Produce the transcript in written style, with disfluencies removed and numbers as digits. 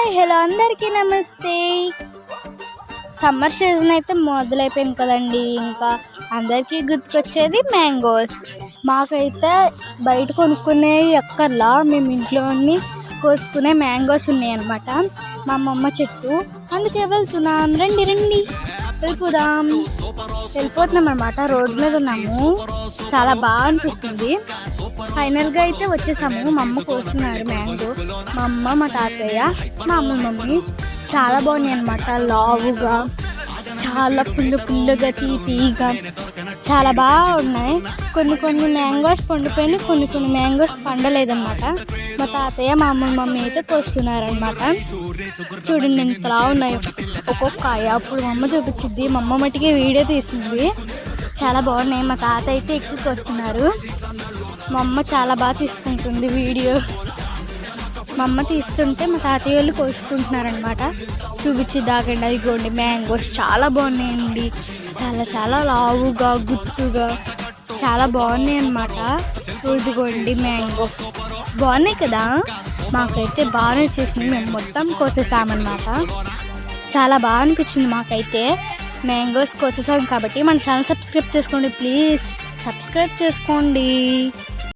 Hi hello అందరికీ నమస్తే. Summer season అయితే మొదలైపోయింది కదండి. ఇంకా అందరికీ గుర్తుకొచ్చేది మ్యాంగోస్. మాకైతే బయట కొనుక్కునేవి ఎక్కర్లా, మేము ఇంట్లోని కోసుకునే మ్యాంగోస్ ఉన్నాయి అన్నమాట. మా అమ్మమ్మ చెట్టు, అందుకే వెళ్తున్నాం. రండి రండి వెళ్ళిపోతున్నాం అన్నమాట. రోడ్డు మీద ఉన్నాము, చాలా బాగా అనిపిస్తుంది. ఫైనల్గా అయితే వచ్చేసాము. మా అమ్మ కోస్తున్నారు మ్యాంగో. మా అమ్మ, మా తాతయ్య, మా మమ్మీ చాలా బాగున్నాయి అన్నమాట. లావుగా, చాలా పుల్లగా, తీగా చాలా బాగా ఉన్నాయి. కొన్ని మ్యాంగోస్ పండిపోయినాయి, కొన్ని మ్యాంగోస్ పండలేదన్నమాట. మా తాతయ్య, మా మమ్మీ అయితే కోస్తున్నారనమాట. చూడండి ఎంతలా ఉన్నాయి ఒక్కొక్క కాయ. అప్పుడు మా అమ్మ చూపించింది, మా అమ్మ మట్టికి వీడియో తీస్తుంది. చాలా బాగున్నాయి. మా తాత అయితే ఎక్కువ కోస్తున్నారు. మా అమ్మ చాలా బాగా తీసుకుంటుంది వీడియో. మా అమ్మ తీస్తుంటే మా తాతయ్య వాళ్ళు కోసుకుంటున్నారనమాట. చూపించి దాకండి. అదిగోండి మ్యాంగోస్ చాలా బాగున్నాయండి. చాలా లావుగా, గుత్తుగా చాలా బాగున్నాయి అన్నమాట. ఇదిగోండి మ్యాంగో బాగున్నాయి కదా. మాకైతే బాగా వచ్చేసినాయి. మేము మొత్తం కోసేసామన్నమాట. చాలా బాగా అనిపించింది మాకైతే. మ్యాంగోస్ కోసేసాం కాబట్టి మన ఛానల్ సబ్స్క్రైబ్ చేసుకోండి ప్లీజ్. సబ్స్క్రైబ్ చేసుకోండి.